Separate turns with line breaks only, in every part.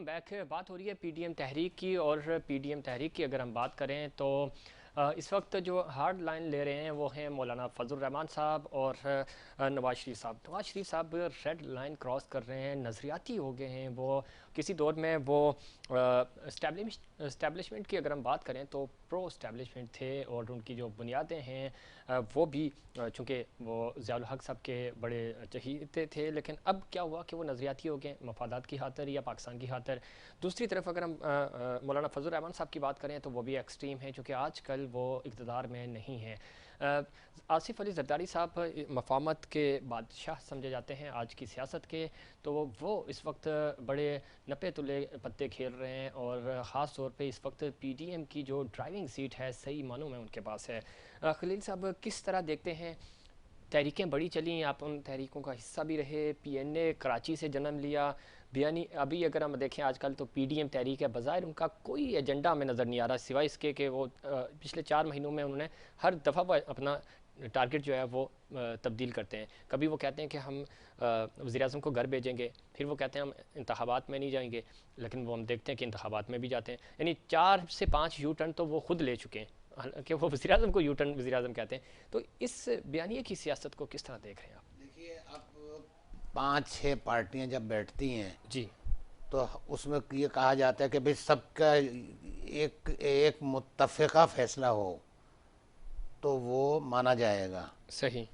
Welcome back. بات ہو رہی ہے پی ڈی ایم تحریک کی، اور پی ڈی ایم تحریک کی اگر ہم بات کریں تو اس وقت جو ہارڈ لائن لے رہے ہیں وہ ہیں مولانا فضل الرحمان صاحب اور نواز شریف صاحب. نواز شریف صاحب ریڈ لائن کراس کر رہے ہیں، نظریاتی ہو گئے ہیں. وہ کسی دور میں وہ اسٹیبلشمنٹ کی اگر ہم بات کریں تو پرو اسٹیبلشمنٹ تھے، اور ان کی جو بنیادیں ہیں وہ بھی چونکہ وہ ضیاء الحق صاحب کے بڑے چہیتے تھے. لیکن اب کیا ہوا کہ وہ نظریاتی ہو گئے مفادات کی خاطر یا پاکستان کی خاطر. دوسری طرف اگر ہم مولانا فضل الرحمان صاحب کی بات کریں تو وہ بھی ایکسٹریم ہیں، چونکہ آج کل وہ اقتدار میں نہیں ہیں. آصف علی زرداری صاحب مفاہمت کے بادشاہ سمجھے جاتے ہیں آج کی سیاست کے، تو وہ اس وقت بڑے نپے تلے پتے کھیل رہے ہیں، اور خاص طور پہ اس وقت پی ڈی ایم کی جو ڈرائیونگ سیٹ ہے صحیح معنوں میں ان کے پاس ہے. خلیل صاحب کس طرح دیکھتے ہیں؟ تحریکیں بڑی چلیں، آپ ان تحریکوں کا حصہ بھی رہے، پی این اے کراچی سے جنم لیا، بیانی ابھی اگر ہم دیکھیں آج کل تو پی ڈی ایم تحریک ہے، بظاہر ان کا کوئی ایجنڈا ہمیں نظر نہیں آ رہا سوائے اس کے کہ وہ پچھلے 4 مہینوں میں انہوں نے ہر دفعہ اپنا ٹارگٹ جو ہے وہ تبدیل کرتے ہیں. کبھی وہ کہتے ہیں کہ ہم وزیر اعظم کو گھر بھیجیں گے، پھر وہ کہتے ہیں ہم انتخابات میں نہیں جائیں گے، لیکن وہ ہم دیکھتے ہیں کہ انتخابات میں بھی جاتے ہیں. یعنی 4 سے 5 یو ٹرن تو وہ خود لے چکے ہیں، کہ وہ وزیر اعظم کو یو ٹرن وزیر اعظم کہتے ہیں. تو اس بیانیے کی سیاست کو کس طرح دیکھ رہے ہیں آپ؟
دیکھیے، اب 5-6 پارٹیاں جب بیٹھتی ہیں
جی
تو اس میں یہ کہا جاتا ہے کہ بھئی سب کا ایک متفقہ فیصلہ ہو تو وہ مانا جائے گا.
صحیح.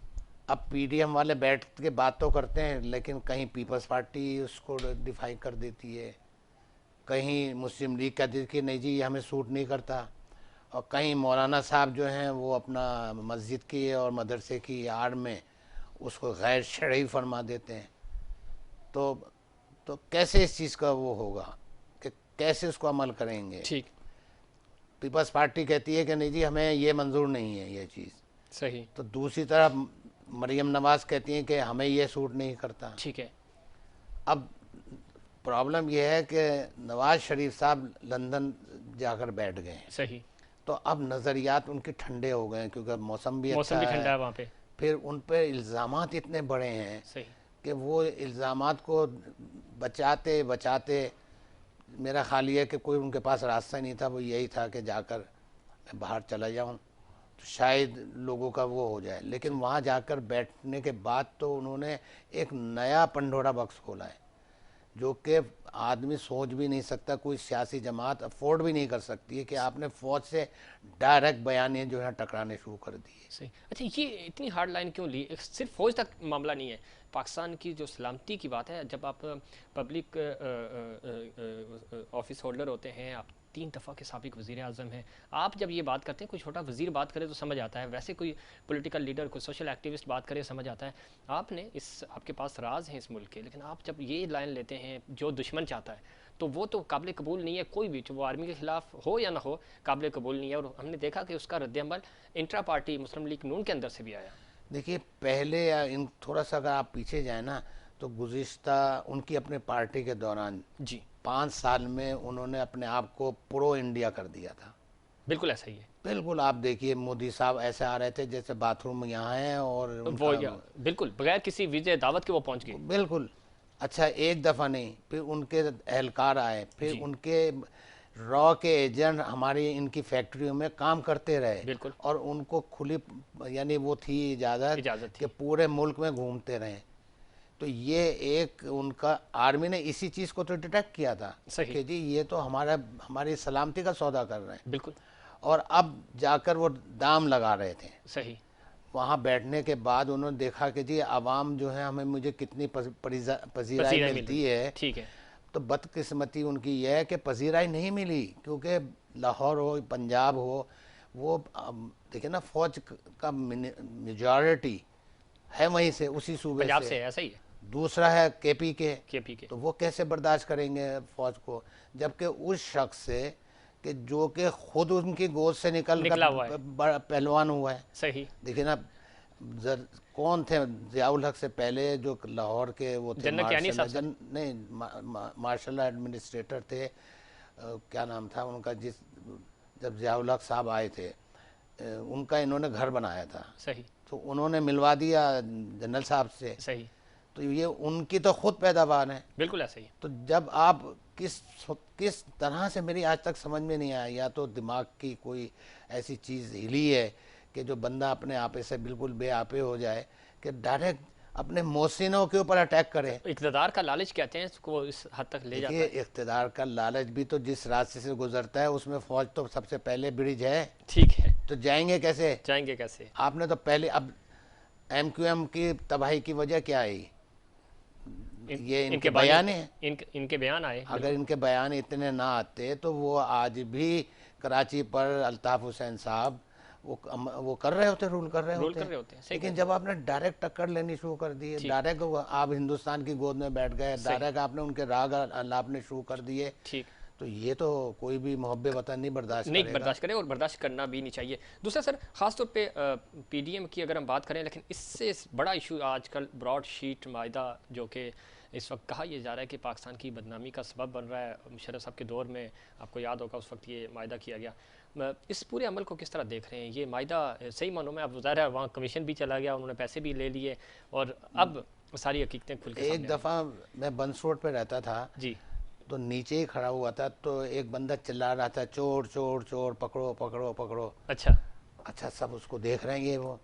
اب پی ڈی ایم والے بیٹھ کے بات تو کرتے ہیں، لیکن کہیں پیپلز پارٹی اس کو ڈیفائی کر دیتی ہے، کہیں مسلم لیگ کہتی ہے کہ نہیں جی یہ ہمیں سوٹ نہیں کرتا، اور کہیں مولانا صاحب جو ہیں وہ اپنا مسجد کی اور مدرسے کی آڑ میں اس کو غیر شرعی فرما دیتے ہیں. تو کیسے اس چیز کا وہ ہوگا کہ کیسے اس کو عمل کریں گے؟
ٹھیک.
پیپلز پارٹی کہتی ہے کہ نہیں جی ہمیں یہ منظور نہیں ہے یہ چیز،
صحیح.
تو دوسری طرف مریم نواز کہتی ہیں کہ ہمیں یہ سوٹ نہیں کرتا.
ٹھیک ہے.
اب پرابلم یہ ہے کہ نواز شریف صاحب لندن جا کر بیٹھ گئے ہیں،
صحیح.
تو اب نظریات ان کے ٹھنڈے ہو گئے ہیں کیونکہ موسم بھی
موسم
اچھا
بھی
ہے.
ٹھنڈا ہے وہاں پہ.
پھر ان پہ الزامات اتنے بڑے ہیں
صحیح.
کہ وہ الزامات کو بچاتے بچاتے میرا خیال یہ ہے کہ کوئی ان کے پاس راستہ نہیں تھا، وہ یہی تھا کہ جا کر میں باہر چلا جاؤں تو شاید لوگوں کا وہ ہو جائے. لیکن وہاں جا کر بیٹھنے کے بعد تو انہوں نے ایک نیا پنڈورا باکس کھولا ہے جو کہ آدمی سوچ بھی نہیں سکتا، کوئی سیاسی جماعت افورڈ بھی نہیں کر سکتی ہے کہ آپ نے فوج سے ڈائریکٹ بیانیے جو ہیں ٹکرانے شروع کر دیے.
صحیح. اچھا، یہ اتنی ہارڈ لائن کیوں لی؟ صرف فوج تک معاملہ نہیں ہے، پاکستان کی جو سلامتی کی بات ہے. جب آپ پبلک آفس ہولڈر ہوتے ہیں، آپ 3 دفعہ کے سابق وزیر اعظم ہیں، آپ جب یہ بات کرتے ہیں، کوئی چھوٹا وزیر بات کرے تو سمجھ آتا ہے، ویسے کوئی پولیٹیکل لیڈر، کوئی سوشل ایکٹیوسٹ بات کرے سمجھ آتا ہے. آپ کے پاس راز ہیں اس ملک کے، لیکن آپ جب یہ لائن لیتے ہیں جو دشمن چاہتا ہے تو وہ تو قابل قبول نہیں ہے. کوئی بھی وہ آرمی کے خلاف ہو یا نہ ہو قابل قبول نہیں ہے. اور ہم نے دیکھا کہ اس کا رد عمل انٹرا پارٹی مسلم لیگ نون کے اندر سے بھی آیا.
دیکھیے، پہلے تھوڑا سا اگر آپ پیچھے جائیں نا تو گزشتہ ان کی اپنے پارٹی کے دوران
جی
5 سال میں انہوں نے اپنے آپ کو پرو انڈیا کر دیا تھا.
بالکل ایسا ہی ہے.
بالکل. آپ دیکھیے مودی صاحب ایسے آ رہے تھے جیسے باتھ روم یہاں ہیں اور ان
وہ
کا
بالکل بغیر کسی ویزے دعوت کے وہ پہنچ گئے.
بالکل. اچھا، ایک دفعہ نہیں، پھر ان کے اہلکار آئے، پھر
جی
ان کے را کے ایجنٹ ہماری ان کی فیکٹریوں میں کام کرتے رہے،
بالکل.
اور ان کو کھلی یعنی وہ تھی
اجازت
اجازت
تھی.
کہ پورے ملک میں گھومتے رہیں. تو یہ ایک ان کا آرمی نے اسی چیز کو تو ڈیٹیکٹ کیا تھا
صحیح.
کہ جی یہ تو ہماری سلامتی کا سودا کر رہے ہیں.
بالکل.
اور اب جا کر وہ دام لگا رہے تھے.
صحیح.
وہاں بیٹھنے کے بعد انہوں نے دیکھا کہ جی عوام جو ہے مجھے کتنی پذیرائی
پذیرائی مل رہی.
ملتی ہے.
ٹھیک ہے.
تو بدقسمتی ان کی یہ ہے کہ پذیرائی نہیں ملی، کیونکہ لاہور ہو، پنجاب ہو، وہ دیکھیں نا فوج کا میجارٹی ہے وہیں سے، اسی صوبے
پنجاب
سے.
سے ایسا ہی ہے.
دوسرا ہے کے پی کے.
پی کے.
تو وہ کیسے برداشت کریں گے فوج کو، جبکہ اس شخص سے کہ جو کہ خود ان کی گود سے نکل
نکلا ہوا ہے.
کر پہلوان ہوا ہے.
صحیح.
دیکھیں نا کون تھے ضیاء الحق سے پہلے جو لاہور کے وہ تھے
جنرل کیانی صاحب.
نہیں، مارشل ایڈمنسٹریٹر تھے، کیا نام تھا ان کا، جب ضیاء الحق صاحب آئے تھے ان کا انہوں نے گھر بنایا تھا.
صحیح.
تو انہوں نے ملوا دیا جنرل صاحب سے.
صحیح.
تو یہ ان کی تو خود پیداوار ہے.
بالکل ایسا ہی ہے.
تو جب آپ کس طرح سے میری آج تک سمجھ میں نہیں آیا. یا تو دماغ کی کوئی ایسی چیز ہلی ہے کہ جو بندہ اپنے آپے سے بالکل بے آپے ہو جائے کہ ڈائریکٹ اپنے محسنوں کے اوپر اٹیک کرے.
اقتدار کا لالچ کہتے ہیں اس کو، اس حد تک لے جاتا
دیکھیے
ہے.
اقتدار کا لالچ بھی تو جس راستے سے گزرتا ہے اس میں فوج تو سب سے پہلے برج ہے.
ٹھیک ہے،
تو جائیں گے کیسے؟
جائیں گے کیسے؟
آپ نے تو پہلے اب ایم کیو ایم کی تباہی کی وجہ کیا ہے؟ یہ ان کے بیان ہیں.
ان کے بیان آئے.
اگر ان کے بیان اتنے نہ آتے تو وہ آج بھی کراچی پر الطاف حسین صاحب وہ کر رہے ہوتے، رول کر رہے ہوتے. لیکن جب آپ نے ڈائریکٹ ٹکر لینی شروع کر دی، ڈائریکٹ آپ ہندوستان کی گود میں بیٹھ گئے، ڈائریکٹ آپ نے ان کے راگ الاپنے شروع کر دیے، تو یہ تو کوئی بھی محب وطن نہیں برداشت
کرے اور برداشت کرنا بھی نہیں چاہیے. دوسرا سر، خاص طور پہ پی ڈی ایم کی اگر ہم بات کریں، لیکن اس سے بڑا ایشو آج کل براڈ شیٹ معاہدہ جو کہ اس وقت کہا یہ جا رہا ہے کہ پاکستان کی بدنامی کا سبب بن رہا ہے. مشرف صاحب کے دور میں آپ کو یاد ہوگا اس وقت یہ معاہدہ کیا گیا. اس پورے عمل کو کس طرح دیکھ رہے ہیں؟ یہ معاہدہ صحیح معنوں میں اب ظاہر ہے وہاں کمیشن بھی چلا گیا، انہوں نے پیسے بھی لے لیے اور اب ساری حقیقتیں کھل کے سامنے.
ایک دفعہ میں بنس روڈ پہ رہتا تھا
جی،
تو نیچے ہی کھڑا ہوا تھا تو ایک بندہ چلا رہا تھا چور چور چور، پکڑو پکڑو پکڑو. اچھا سب اس کو دیکھ رہے ہیں. یہ وہ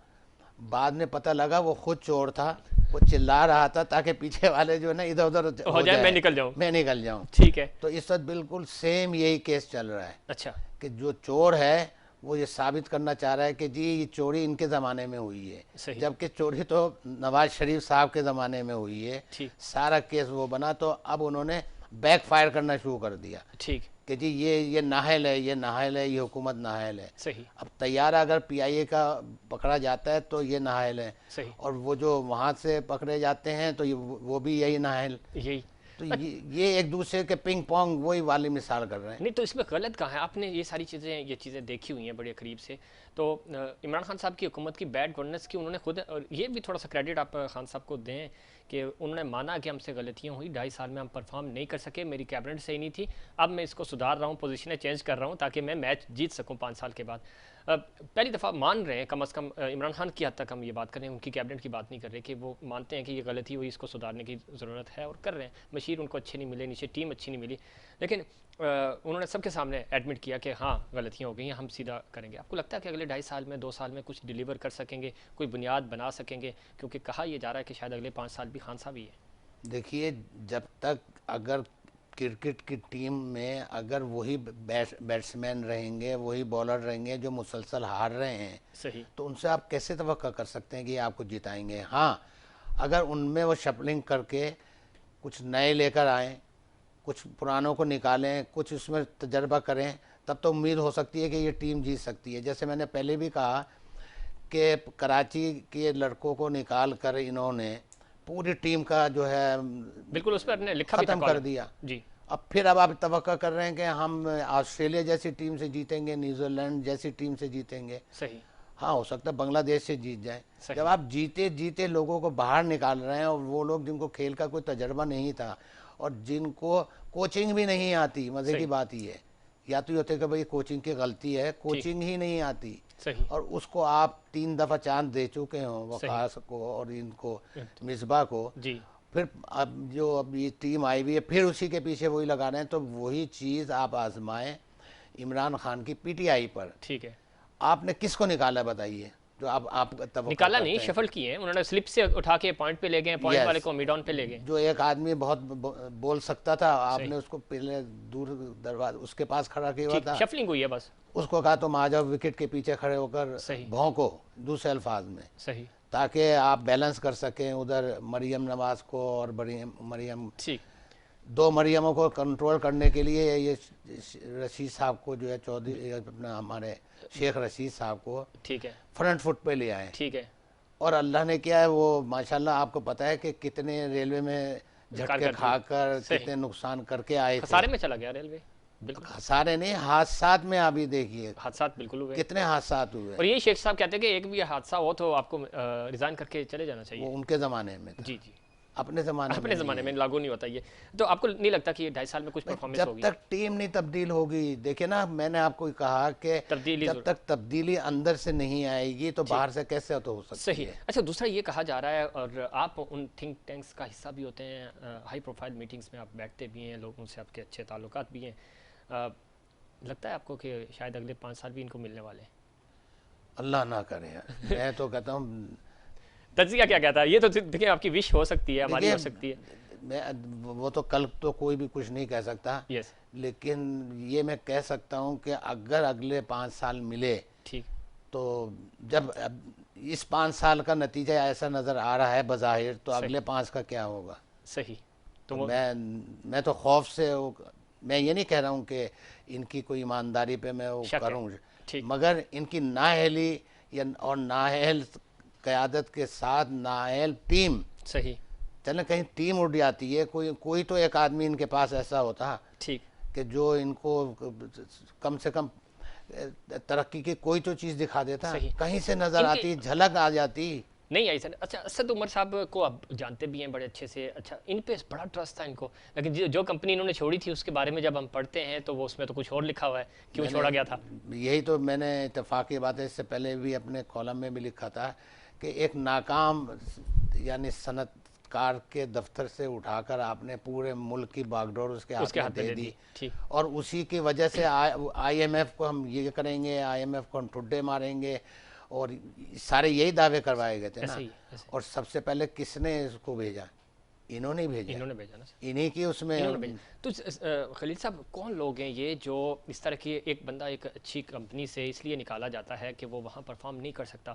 بعد میں پتہ لگا وہ خود چور تھا، وہ چلا رہا تھا تاکہ پیچھے والے جو ہے نا ادھر ادھر ہو جائے، میں نکل جاؤں.
ٹھیک ہے.
تو اس وقت بالکل سیم یہی کیس چل رہا ہے.
اچھا،
کہ جو چور ہے وہ یہ ثابت کرنا چاہ رہا ہے کہ جی یہ چوری ان کے زمانے میں ہوئی ہے، جبکہ چوری تو نواز شریف صاحب کے زمانے میں ہوئی ہے. سارا کیس وہ بنا تو اب انہوں نے بیک فائر کرنا شروع کر دیا.
ٹھیک
کہ جی یہ نااہل ہے، یہ نااہل ہے، یہ حکومت نااہل ہے.
صحیح.
اب طیارہ اگر پی آئی اے کا پکڑا جاتا ہے تو یہ نااہل ہے، اور وہ جو وہاں سے پکڑے جاتے ہیں تو وہ بھی یہی نااہل. تو یہ ایک دوسرے کے پنگ پونگ وہی والی مثال کر رہے ہیں.
نہیں تو اس میں غلط کہاں ہے؟ آپ نے یہ ساری چیزیں دیکھی ہوئی ہیں بڑے قریب سے. تو عمران خان صاحب کی حکومت کی بیڈ گورننس کی انہوں نے خود، اور یہ بھی تھوڑا سا کریڈٹ آپ خان صاحب کو دیں کہ انہوں نے مانا کہ ہم سے غلطیاں ہوئی، 2.5 سال میں ہم پرفارم نہیں کر سکے، میری کیبنٹ صحیح نہیں تھی، اب میں اس کو سدھار رہا ہوں، پوزیشنیں چینج کر رہا ہوں تاکہ میں میچ جیت سکوں 5 سال کے بعد. پہلی دفعہ مان رہے ہیں کم از کم عمران خان کی حد تک ہم یہ بات کر رہے ہیں، ان کی کیبنٹ کی بات نہیں کر رہے، کہ وہ مانتے ہیں کہ یہ غلطی ہوئی، اس کو سدھارنے کی ضرورت ہے اور کر رہے ہیں. مشیر ان کو اچھے نہیں ملے، نیچے ٹیم اچھی نہیں ملی، لیکن انہوں نے سب کے سامنے ایڈمٹ کیا کہ ہاں غلطیاں ہو گئی ہیں، ہم سیدھا کریں گے. آپ کو لگتا ہے کہ اگلے 2.5 سال میں 2 سال میں کچھ ڈیلیور کر سکیں گے، کوئی بنیاد بنا سکیں گے؟ کیونکہ کہا یہ جا رہا ہے کہ شاید اگلے 5 سال بھی خان صاحب ہی ہے.
دیکھیے جب تک اگر کرکٹ کی ٹیم میں اگر وہی بیٹسمین رہیں گے، وہی بالر رہیں گے جو مسلسل ہار رہے ہیں،
صحیح،
تو ان سے آپ کیسے توقع کر سکتے ہیں کہ یہ آپ کو جتائیں گے؟ ہاں اگر ان میں وہ شفلنگ کر کے کچھ نئے لے کر آئیں، کچھ پرانوں کو نکالیں، کچھ اس میں تجربہ کریں، تب تو امید ہو سکتی ہے کہ یہ ٹیم جیت سکتی ہے. جیسے میں نے پہلے بھی کہا کہ کراچی کے لڑکوں کو نکال کر انہوں نے پوری ٹیم کا جو ہے
بالکل اس پر لکھا بھی
ختم کر دیا.
جی،
پھر اب آپ توقع کر رہے ہیں کہ ہم آسٹریلیا جیسی ٹیم سے جیتیں گے، نیوزی لینڈ جیسی ٹیم سے جیتیں گے.
صحیح،
ہاں ہو سکتا ہے بنگلہ دیش سے جیت جائیں. جب آپ جیتے لوگوں کو باہر نکال رہے ہیں، اور وہ لوگ جن کو کھیل کا کوئی تجربہ نہیں تھا اور جن کو کوچنگ بھی نہیں آتی، مزے کی بات یہ ہے، یا تو یہ ہوتے کہ بھئی کوچنگ کی غلطی ہے، کوچنگ ہی نہیں آتی، اور اس کو آپ 3 دفعہ چاند دے چکے ہوں، وقاص کو اور ان کو مصباح کو، پھر اب یہ ٹیم آئی ہوئی ہے پھر اسی کے پیچھے وہی لگا رہے ہیں. تو وہی چیز آپ آزمائیں عمران خان کی پی ٹی آئی پر.
ٹھیک ہے،
آپ نے کس کو نکالا بتائیے؟ جو آپ
نکالا نہیں، شفل کیے ہیں انہوں نے، سلپ سے اٹھا کے پوائنٹ پہ لے گئے، پوائنٹ والے کو میڈ آن پہ لے گئے.
جو ایک آدمی بہت بول سکتا تھا، آپ نے اس کو پہلے دور دروازے اس کے پاس کھڑا کیا ہوا تھا،
شفلنگ ہوئی ہے بس. اس
کو کہا تم آ جاؤ وکٹ کے پیچھے کھڑے ہو کر بھونکو، دوسرے الفاظ میں،
صحیح،
تاکہ آپ بیلنس کر سکیں ادھر مریم نواز کو اور مریم، 2 مریموں کو کنٹرول کرنے کے لیے یہ رشید صاحب کو جو ہے چودھری اپنا ہمارے شیخ رشید صاحب کو ٹھیک ہے فرنٹ فٹ پہ لے آئے.
ٹھیک ہے،
اور اللہ نے کیا ہے وہ ماشاءاللہ آپ کو پتہ ہے کہ کتنے ریلوے میں جھٹکے کھا کر کتنے نقصان کر کے آئے تھے.
خسارے میں چلا گیا ریلوے، بالکل
خسارے نہیں، حادثات میں ابھی دیکھیے
حادثات بالکل ہوئے،
کتنے حادثات ہوئے.
اور یہی شیخ صاحب کہتے ہیں کہ ایک بھی حادثہ ہو تو آپ کو ریزائن کر کے چلے جانا چاہیے.
وہ ان کے زمانے میں
جی جی.
اپنے زمانے
اپنے زمانے میں لاگو نہیں ہوتا یہ. تو آپ کو نہیں لگتا کہ یہ 2.5 سال میں کچھ پرفارمنس
جب
ہوگی؟
تک ٹیم نہیں تبدیل ہوگی، دیکھیں نا میں نے آپ کو کہا کہ
تبدیلی
جب تک تبدیلی اندر سے نہیں آئے گی تو باہر سے کیسے تو ہو سکتی
صحیح.
ہے.
اچھا دوسرا یہ کہا جا رہا ہے، اور آپ ان تھنک ٹینکس کا حصہ بھی ہوتے ہیں، ہائی پروفائل میٹنگز میں آپ بیٹھتے بھی ہیں، لوگوں سے آپ کے اچھے تعلقات بھی ہیں، لگتا ہے آپ کو کہ شاید اگلے 5 سال بھی ان کو ملنے والے ہیں؟
اللہ نہ کرے. میں تو کہتا ہوں
تجزیہ کیا کہتا ہے؟ یہ تو دیکھیں آپ کی وش ہو سکتی ہے، ہماری
دیکھیے
ہو سکتی ہے.
وہ تو کل تو کوئی بھی کچھ نہیں کہہ سکتا،
یس.
لیکن یہ میں کہہ سکتا ہوں کہ اگر اگلے 5 سال ملے
ٹھیک.
تو جب اس 5 سال کا نتیجہ ایسا نظر آ رہا ہے بظاہر، تو اگلے 5 کا کیا ہوگا؟
صحیح.
تو میں تو خوف سے، میں یہ نہیں کہہ رہا ہوں کہ ان کی کوئی ایمانداری پہ میں وہ کروں، مگر ان کی نااہلی اور نااہل قیادت کے ساتھ نااہل ٹیم،
صحیح.
چلیں کہیں ٹیم اٹھ جاتی ہے، کوئی تو ایک آدمی ان کے پاس ایسا ہوتا
ٹھیک
کہ جو ان کو کم سے کم ترقی کی کوئی تو چیز دکھا دیتا، کہیں سے نظر آتی، جھلک آ جاتی.
نہیں آئی سر. اچھا اسد عمر صاحب کو آپ جانتے بھی ہیں بڑے اچھے سے. اچھا ان پہ بڑا ٹرسٹ تھا ان کو، لیکن جو کمپنی انہوں نے چھوڑی تھی اس کے بارے میں جب ہم پڑھتے ہیں تو وہ اس میں تو کچھ اور لکھا ہوا ہے، کیوں چھوڑا گیا تھا.
یہی تو میں نے اتفاقی بات ہے، اس سے پہلے بھی اپنے کالم میں بھی لکھا تھا کہ ایک ناکام یعنی صنعت کار کے دفتر سے اٹھا کر آپ نے پورے ملک کی باغ ڈور اس کے ہاتھ میں دے دی، اور اسی کی وجہ سے آئی ایم ایف کو ہم یہ کریں گے، آئی ایم ایف کو ہم ٹھڈے ماریں گے، اور سارے یہی دعوے کروائے گئے تھے نا. اور سب سے پہلے کس نے اس کو بھیجا؟ انہوں نے بھیجا،
انہوں نے بھیجا نا،
انہی کی اس میں.
تو خلیل صاحب کون لوگ ہیں یہ جو اس طرح کی ایک بندہ ایک اچھی کمپنی سے اس لیے نکالا جاتا ہے کہ وہ وہاں پرفارم نہیں کر سکتا،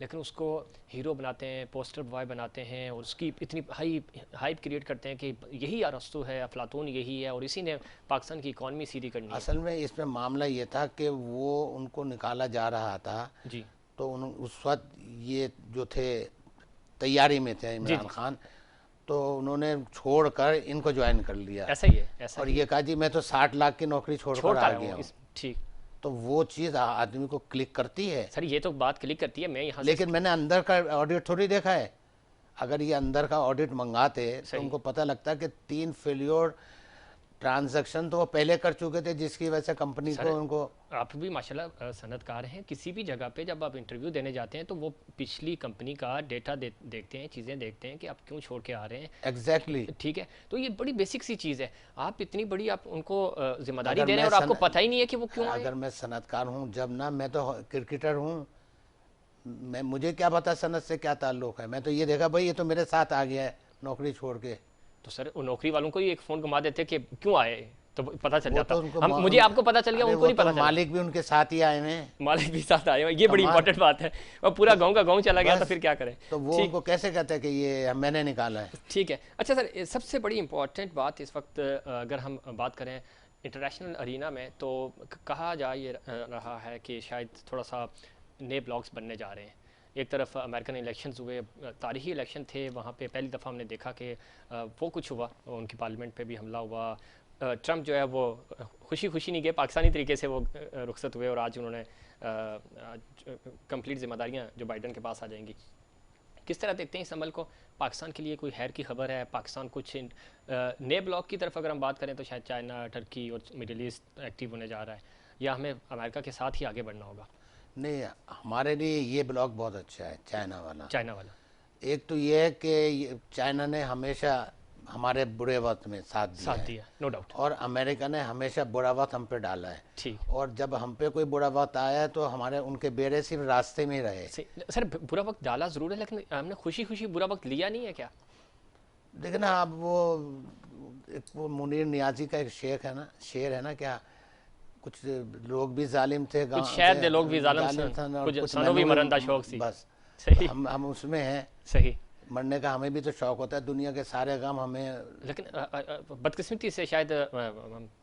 لیکن اس کو ہیرو بناتے ہیں، پوسٹر بوائے بناتے ہیں، اور اس کی اتنی ہائپ کریٹ کرتے ہیں کہ یہی ارسطو ہے، افلاطون یہی ہے، اور اسی نے پاکستان کی اکانومی سیدھی کرنی ہے.
اصل میں اس میں معاملہ یہ تھا کہ وہ ان کو نکالا جا رہا تھا
جی.
تو اس وقت یہ جو تھے تیاری میں تھے عمران خان، تو انہوں نے چھوڑ کر ان کو جوائن کر لیا.
ایسا ہی ہے.
اور یہ کہا جی میں تو 60 لاکھ کی نوکری چھوڑ کر آ گیا ہوں.
ٹھیک.
تو وہ چیز آدمی کو کلک کرتی ہے.
سر یہ تو بات کلک کرتی ہے. میں یہاں
لیکن میں نے اندر کا آڈٹ تھوڑی دیکھا ہے. اگر یہ اندر کا آڈٹ منگاتے تو ان کو پتہ لگتا کہ 3 فیلیور ٹرانزیکشن تو وہ پہلے کر چکے تھے، جس کی وجہ سے کمپنی کو ان کو.
آپ بھی ماشاءاللہ صنعت کار ہیں، کسی بھی جگہ پہ جب آپ انٹرویو دینے جاتے ہیں تو وہ پچھلی کمپنی کا ڈیٹا دیکھتے ہیں، چیزیں دیکھتے ہیں کہ آپ کیوں چھوڑ کے آ رہے ہیں.
ایگزیکٹلی.
ٹھیک ہے. تو یہ بڑی بیسک سی چیز ہے. آپ اتنی بڑی آپ ان کو ذمہ داری دے رہے ہیں اور آپ کو پتہ ہی نہیں ہے کہ وہ کیوں آئے.
اگر میں صنعت کار ہوں، جب نا میں تو کرکٹر ہوں، مجھے کیا پتا صنعت سے کیا تعلق ہے. میں تو یہ دیکھا بھائی یہ تو میرے ساتھ آ گیا ہے نوکری چھوڑ کے.
تو سر نوکری والوں کو ہی ایک فون گھما دیتے کہ کیوں آئے تو پتہ چل جاتا. مجھے آپ کو پتہ چل گیا، ان کو نہیں پتہ چلا.
مالک بھی ان کے ساتھ ہی آئے ہیں.
مالک بھی ساتھ آئے ہیں، یہ بڑی امپورٹنٹ بات ہے. اور پورا گاؤں کا گاؤں چلا گیا تو پھر کیا کریں.
تو وہ ان کو کیسے کہتے ہیں کہ یہ میں نے نکالا ہے.
ٹھیک ہے. اچھا سر سب سے بڑی امپورٹنٹ بات اس وقت اگر ہم بات کریں انٹرنیشنل ارینا میں، تو کہا جا یہ رہا ہے کہ شاید تھوڑا سا نئے بلاکس بننے جا رہے ہیں. ایک طرف امریکن الیکشنز ہوئے، تاریخی الیکشن تھے، وہاں پہ پہلی دفعہ ہم نے دیکھا کہ وہ کچھ ہوا، ان کی پارلیمنٹ پہ بھی حملہ ہوا. ٹرمپ جو ہے وہ خوشی نہیں گئے، پاکستانی طریقے سے وہ رخصت ہوئے، اور آج انہوں نے کمپلیٹ ذمہ داریاں جو بائیڈن کے پاس آ جائیں گی. کس طرح دیکھتے ہیں اس عمل کو؟ پاکستان کے لیے کوئی خیر کی خبر ہے؟ پاکستان کچھ نئے بلاک کی طرف اگر ہم بات کریں تو شاید چائنا، ٹرکی اور مڈل ایسٹ ایکٹیو ہونے جا رہا ہے، یا ہمیں امریکہ کے ساتھ ہی آگے بڑھنا ہوگا؟
نہیں، ہمارے لیے یہ بلاک بہت اچھا ہے، چائنا والا. ایک تو یہ ہے کہ چائنا نے ہمیشہ ہمارے برے وقت میں ساتھ دیا،
نو ڈاؤٹ،
اور امریکہ نے ہمیشہ برا وقت ہم پہ ڈالا ہے. اور جب ہم پہ کوئی برا وقت آیا تو ہمارے ان کے بیڑے صرف راستے میں ہی رہے.
سر برا وقت ڈالا ضرور ہے، لیکن ہم نے خوشی برا وقت لیا نہیں ہے کیا؟
دیکھنا اب وہ منیر نیازی کا ایک شعر ہے نا، کیا کچھ لوگ بھی ظالم تھے،
کچھ شہر دے لوگ بھی ظالم تھے، کچھ سنو بھی مرندہ شوق سی.
بس ہم اس میں ہیں.
صحیح.
مرنے کا ہمیں بھی تو شوق ہوتا ہے، دنیا کے سارے غم ہمیں.
لیکن بدقسمتی سے شاید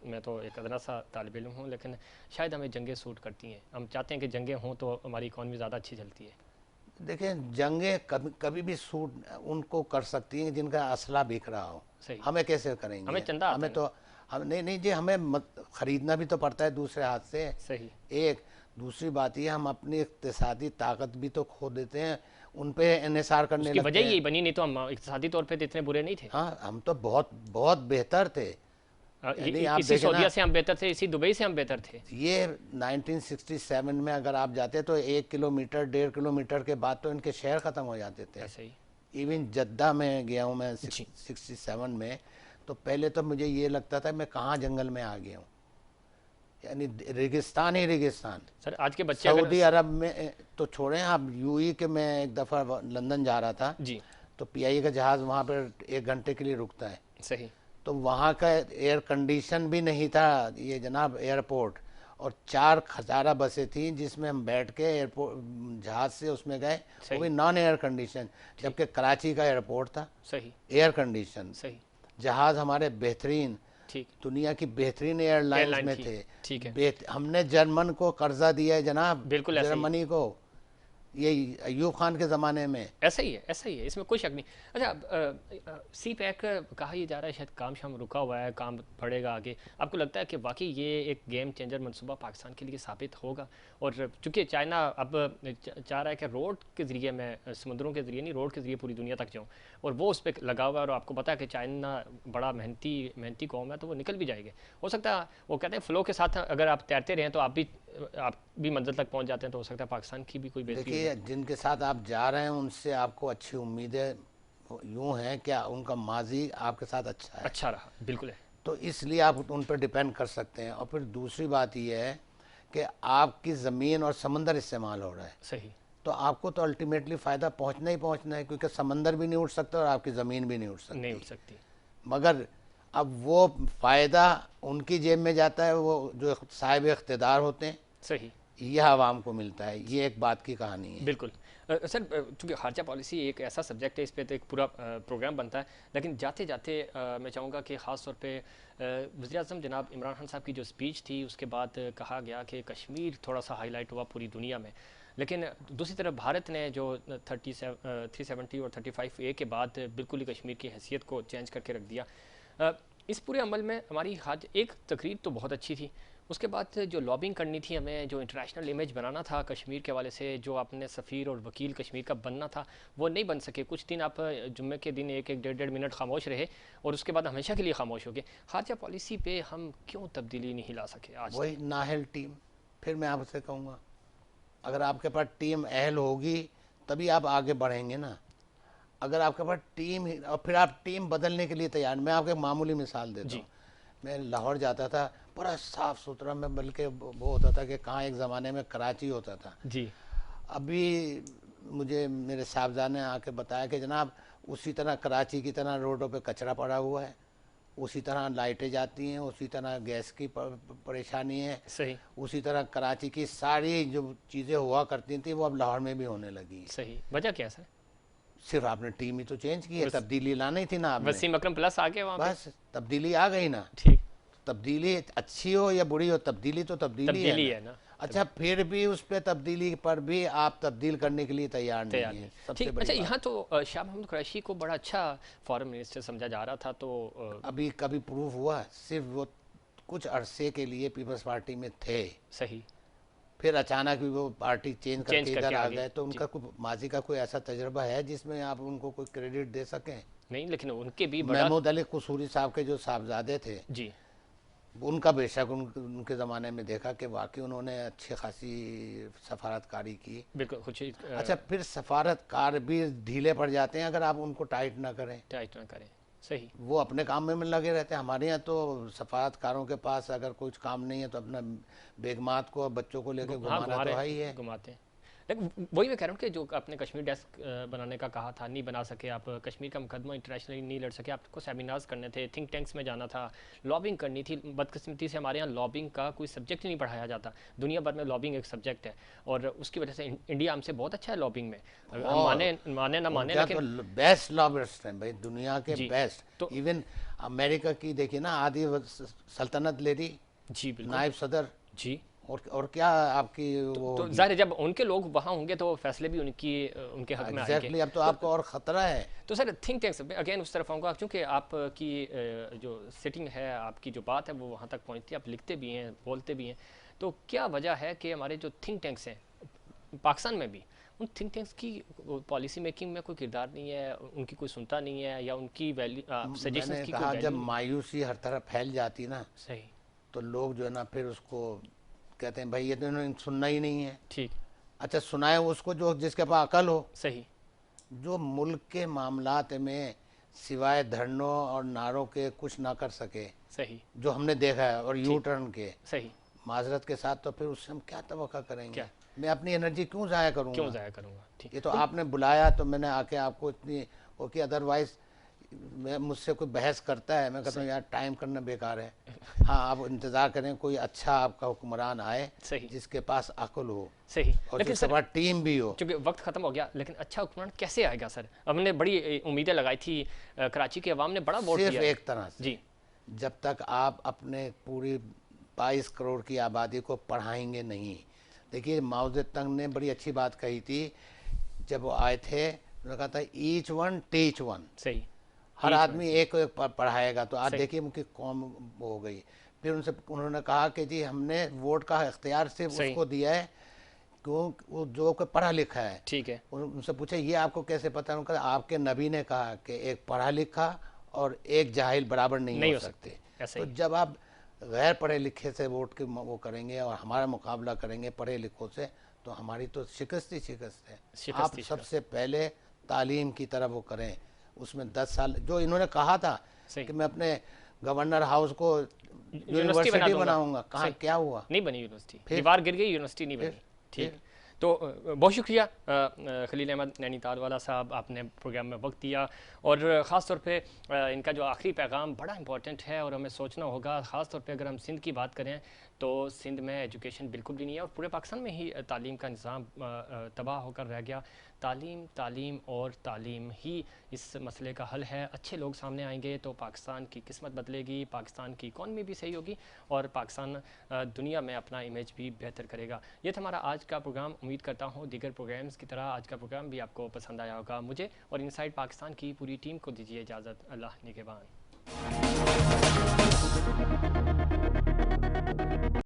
میں تو ایک ادنا سا طالب علم ہوں، لیکن شاید ہمیں جنگیں سوٹ کرتی ہیں. ہم چاہتے ہیں کہ جنگیں ہوں تو ہماری اکانومی زیادہ اچھی چلتی ہے.
دیکھیں جنگیں کبھی بھی سوٹ ان کو کر سکتی ہیں جن کا اسلحہ بک رہا ہو. ہمیں کیسے کریں گے؟
ہمیں چندہ
ہمیں تو نہیں جی، ہمیں خریدنا بھی تو پڑتا ہے دوسرے ہاتھ سے.
صحیح.
ایک دوسری بات یہ ہم اپنی اقتصادی طاقت بھی تو کھو دیتے ہیں. ان پہ انحصار کرنے
اس کی وجہ
لگتے ہیں.
یہی بنی، نہیں تو ہم اقتصادی طور پہ تو اتنے برے نہیں تھے.
ہاں ہم تو بہت بہت بہتر تھے. یعنی آپ
اسی
دیکھیں نا،
سعودیہ سے ہم بہتر تھے، اسی دبئی سے ہم بہتر تھے.
یہ 1967 میں اگر آپ جاتے تو 1 کلومیٹر 1.5 کلومیٹر کے بعد تو ان کے شہر ختم ہو جاتے تھے.
ایسا ہی.
ایون جدہ میں گیا ہوں میں
جی
67 میں، تو پہلے تو مجھے یہ لگتا تھا میں کہاں جنگل میں آ گیا ہوں، یعنی ریگستان ہی ریگستان.
سر آج کے بچے اگر
سعودی عرب میں تو چھوڑیں آپ، یو ای کہ میں ایک دفعہ لندن جا رہا تھا،
جی
تو پی آئی کا جہاز وہاں پہ 1 گھنٹے کے لیے رکتا ہے.
صحیح.
تو وہاں کا ایئر کنڈیشن بھی نہیں تھا یہ جناب ایئرپورٹ، اور 4 خزارہ بسیں تھیں جس میں ہم بیٹھ کے ایئرپورٹ جہاز سے اس میں گئے، وہ
صحیح
بھی نان ایئر کنڈیشن، جبکہ کراچی کا ایئرپورٹ تھا
صحیح
ایئر کنڈیشن.
صحیح.
جہاز ہمارے بہترین،
ٹھیک.
دنیا کی بہترین ایئر
ایئر
لائنز
لائن
میں
تھی.
تھے.
ٹھیک ہے.
ہم نے جرمن کو قرضہ دیا ہے جناب،
بالکل ایسا ہی.
جرمنی کو، یہ ایوب خان کے زمانے میں.
ایسا ہی ہے، ایسا ہی ہے، اس میں کوئی شک نہیں. اچھا سی پیک کہا یہ جا رہا ہے شاید کام شام رکا ہوا ہے، کام بڑھے گا آگے. آپ کو لگتا ہے کہ واقعی یہ ایک گیم چینجر منصوبہ پاکستان کے لیے ثابت ہوگا؟ اور چونکہ چائنا اب چاہ رہا ہے کہ روڈ کے ذریعے میں، سمندروں کے ذریعے نہیں، روڈ کے ذریعے پوری دنیا تک جاؤں، اور وہ اس پہ لگا ہوا ہے، اور آپ کو پتا ہے کہ چائنا بڑا محنتی قوم ہے، تو وہ نکل بھی جائے گی. ہو سکتا ہے وہ کہتے ہیں فلو کے ساتھ اگر آپ تیرتے رہیں تو آپ بھی منزل تک پہنچ جاتے ہیں، تو ہو سکتا ہے پاکستان کی بھی کوئی بہتری ہو
دیکھیے جن کے ساتھ آپ جا رہے ہیں ان سے آپ کو اچھی امیدیں یوں ہیں کہ ان کا ماضی آپ کے ساتھ اچھا ہے،
اچھا رہا. بالکل ہے.
تو اس لیے آپ ان پر ڈیپینڈ کر سکتے ہیں. اور پھر دوسری بات یہ ہے کہ آپ کی زمین اور سمندر استعمال ہو رہا ہے،
صحیح.
تو آپ کو تو الٹیمیٹلی فائدہ پہنچنا ہی پہنچنا ہے، کیونکہ سمندر بھی نہیں اٹھ سکتا اور آپ کی زمین بھی نہیں اٹھ سکتی.
نہیں اٹھ سکتی.
مگر اب وہ فائدہ ان کی جیب میں جاتا ہے، وہ جو صاحب اقتدار ہوتے ہیں،
صحیح.
یہ عوام کو ملتا ہے. یہ ایک بات کی کہانی ہے.
بالکل. سر چونکہ خارجہ پالیسی ایک ایسا سبجیکٹ ہے، اس پہ تو ایک پورا پروگرام بنتا ہے، لیکن جاتے جاتے میں چاہوں گا کہ خاص طور پہ وزیر اعظم جناب عمران خان صاحب کی جو اسپیچ تھی، اس کے بعد کہا گیا کہ کشمیر تھوڑا سا ہائی لائٹ ہوا پوری دنیا میں، لیکن دوسری طرف بھارت نے جو 370 اور 35A کے بعد بالکل ہی کشمیر کی حیثیت کو چینج کر کے رکھ دیا. اس پورے عمل میں ہماری ایک تقریر تو بہت اچھی تھی، اس کے بعد جو لابنگ کرنی تھی ہمیں، جو انٹرنیشنل امیج بنانا تھا کشمیر کے حوالے سے، جو اپنے سفیر اور وکیل کشمیر کا بننا تھا، وہ نہیں بن سکے. کچھ دن آپ جمعے کے دن 1-1 منٹ خاموش رہے، اور اس کے بعد ہمیشہ کے لیے خاموش ہو گئے. خارجہ پالیسی پہ ہم کیوں تبدیلی نہیں لا سکے آج؟
وہی نااہل ٹیم. پھر میں آپ سے کہوں گا اگر آپ کے پاس ٹیم اہل ہوگی تبھی آپ آگے بڑھیں گے نا. اگر آپ کے پاس ٹیم، اور پھر آپ ٹیم بدلنے کے لیے تیار. میں آپ کو ایک معمولی مثال دیتا ہوں. میں لاہور جاتا تھا، بڑا صاف ستھرا، میں بلکہ وہ ہوتا تھا کہ کہاں ایک زمانے میں کراچی ہوتا تھا.
جی.
ابھی مجھے میرے صاحبزاد نے آ کے بتایا کہ جناب اسی طرح کراچی کی طرح روڈوں پہ کچرا پڑا ہوا ہے، اسی طرح لائٹیں جاتی ہیں، اسی طرح گیس کی پریشانی ہے،
صحیح.
اسی طرح کراچی کی ساری جو چیزیں ہوا کرتی تھیں وہ اب لاہور میں بھی ہونے لگی ہیں.
صحیح. وجہ کیا سر؟
صرف آپ نے ٹیم ہی تو چینج کی ہے، تبدیلی لانا تھی نا آپ نے.
وسیم اکرم پلس آ گئے وہاں پہ.
بس تبدیلی آ گئی نا.
ٹھیک.
تبدیلی اچھی ہو یا بری ہو، تبدیلی تو تبدیلی ہے نا. اچھا پھر بھی اس پہ تبدیلی پر بھی آپ تبدیل کرنے کے لیے تیار نہیں ہیں. سب سے
ٹھیک.
بڑی
اچھا
بات
یہاں تو شاہ محمود قریشی کو بڑا اچھا فارن منسٹر سمجھا جا رہا تھا، تو
ابھی کبھی پروف ہوا؟ صرف وہ کچھ عرصے کے لیے پیپلز پارٹی میں تھے،
صحیح،
پھر اچانک بھی وہ پارٹی چینج کر کے ادھر آ
آگے.
گئے. تو ان کا کوئی ماضی کا کوئی ایسا تجربہ ہے جس میں آپ ان کو کوئی کریڈٹ دے سکیں؟
نہیں، لیکن ان کے بھی بڑا
محمود علی قصوری صاحب کے جو صاحبزادے تھے،
جی
ان کا بے شک ان کے زمانے میں دیکھا کہ واقعی انہوں نے اچھی خاصی سفارت کاری کی.
بالکل کچھ
اچھا پھر سفارت کار بھی ڈھیلے پڑ جاتے ہیں اگر آپ ان کو ٹائٹ نہ کریں،
ٹائٹ نہ کریں. صحیح.
وہ اپنے کام میں لگے رہتے ہیں. ہمارے یہاں تو سفارت کاروں کے پاس اگر کچھ کام نہیں ہے تو اپنا بیگمات کو بچوں کو لے کے گھمانا تو ہے ہی ہے.
گھماتے ہیں. لیکن وہی میں کہہ رہا ہوں کہ جو آپ نے کشمیر ڈیسک بنانے کا کہا تھا، نہیں بنا سکے آپ، کشمیر کا مقدمہ انٹرنیشنلی نہیں لڑ سکے، آپ کو سیمینارز کرنے تھے، تھنک ٹینکس میں جانا تھا، لابنگ کرنی تھی. بدقسمتی سے ہمارے یہاں لابنگ کا کوئی سبجیکٹ نہیں پڑھایا جاتا. دنیا بھر میں لابنگ ایک سبجیکٹ ہے، اور اس کی وجہ سے انڈیا ہم سے بہت اچھا ہے لابنگ میں. مانے نہ مانے، لیکن
بیسٹ لابسٹ ہیں بھائی، دنیا کے بیسٹ. ایون امریکہ کی دیکھیے نا، آدھی سلطنت لیڈی،
جی بالکل
نائب صدر،
جی.
اور کیا آپ کی وہ
تو ظاہر ہے جب ان کے لوگ وہاں ہوں گے تو فیصلے بھی ان کے حق میں آئیں گے.
ایگزیکٹلی. اب تو آپ کو اور خطرہ ہے.
تو سر تھنک ٹینکس اگین اس طرف آؤں گا، چونکہ آپ کی جو سٹنگ ہے، آپ کی جو بات ہے وہ وہاں تک پہنچتی ہے، آپ لکھتے بھی ہیں، بولتے بھی ہیں. تو کیا وجہ ہے کہ ہمارے جو تھنک ٹینکس ہیں پاکستان میں بھی، ان تھنک ٹینکس کی پالیسی میکنگ میں کوئی کردار نہیں ہے, ان کی کوئی سنتا نہیں ہے, یا ان کی
میں
سجیشنز
نے
کی
کہا
کوئی
جب
ویلیو؟
مایوسی ہر طرف پھیل جاتی نا
صحیح.
تو لوگ جو ہے نا پھر اس کو کہتے ہیں بھائی یہ تو انہوں نے سننا ہی نہیں ہے.
ٹھیک.
اچھا سنائے اس کو جو جس کے پاس عقل ہو,
صحیح.
جو ملک کے معاملات میں سوائے دھرنوں اور نعروں کے کچھ نہ کر سکے,
صحیح.
جو ہم نے دیکھا ہے, اور یو ٹرن کے
صحیح.
معذرت کے ساتھ, تو پھر اس سے ہم کیا توقع کریں گے؟
کیا
میں اپنی انرجی کیوں ضائع کروں
کیوں
گا؟
ضائع کروں گا؟ ٹھیک.
یہ تو آپ نے بلایا تو میں نے آ کے آپ کو اتنی وہ کہ ادروائز میں مجھ سے کوئی بحث کرتا ہے, میں کہتا ہوں یار ٹائم کرنا بیکار ہے. ہاں آپ انتظار کریں کوئی اچھا آپ کا حکمران آئے
صحیح.
جس کے پاس عقل ہو
صحیح.
اور
لیکن
جس کے
سر
پاس ٹیم بھی ہو.
چونکہ وقت ختم ہو گیا, لیکن اچھا حکمران کیسے آئے گا سر؟ ہم نے بڑی امیدیں لگائی تھی, کراچی کے عوام نے بڑا ووٹ
صرف
دیا.
ایک طرح سے,
جی.
جب تک آپ اپنے پوری 22 کروڑ کی آبادی کو پڑھائیں گے نہیں. دیکھیے ماؤ زے تنگ نے بڑی اچھی بات کہی تھی جب وہ آئے تھے, انہوں نے کہا تھا ایچ ون ٹیچ ون,
صحیح.
ہر آدمی ایک ایک پڑھائے گا. تو آج
صحیح.
دیکھیے ان کی قوم ہو گئی. پھر ان سے انہوں نے کہا کہ جی ہم نے ووٹ کا اختیار صرف اس
صحیح.
کو دیا ہے کیوں وہ جو کہ پڑھا لکھا ہے.
ٹھیک ہے.
ان سے پوچھا یہ آپ کو کیسے پتہ؟ انہوں نے کہا آپ کے نبی نے کہا کہ ایک پڑھا لکھا اور ایک جاہل برابر نہیں ہو سکتے.
ایسا
تو
ہی.
جب آپ غیر پڑھے لکھے سے ووٹ کے وہ کریں گے اور ہمارا مقابلہ کریں گے پڑھے لکھوں سے, تو ہماری تو شکست ہی شکست ہے. آپ سب سے پہلے تعلیم کی طرف وہ کریں. اس میں 10 سال جو انہوں نے کہا تھا
صحیح.
کہ میں اپنے گورنر ہاؤس کو یونیورسٹی بناؤں گا, کہاں کیا ہوا؟
نہیں بنی یونیورسٹی, دیوار گر گئی, یونیورسٹی نہیں بنی. ٹھیک. تو بہت شکریہ خلیل احمد نینی تال والا صاحب, آپ نے پروگرام میں وقت دیا, اور خاص طور پہ ان کا جو آخری پیغام بڑا امپورٹنٹ ہے, اور ہمیں سوچنا ہوگا خاص طور پہ اگر ہم سندھ کی بات کریں تو سندھ میں ایجوکیشن بالکل بھی نہیں ہے, اور پورے پاکستان میں ہی تعلیم کا نظام تباہ ہو کر رہ گیا. تعلیم تعلیم اور تعلیم ہی اس مسئلے کا حل ہے. اچھے لوگ سامنے آئیں گے تو پاکستان کی قسمت بدلے گی, پاکستان کی اکانومی بھی صحیح ہوگی, اور پاکستان دنیا میں اپنا امیج بھی بہتر کرے گا. یہ تھا ہمارا آج کا پروگرام. امید کرتا ہوں دیگر پروگرامز کی طرح آج کا پروگرام بھی آپ کو پسند آیا ہوگا. مجھے اور انسائیڈ پاکستان کی پوری ٹیم کو دیجیے اجازت. اللہ نگہبان.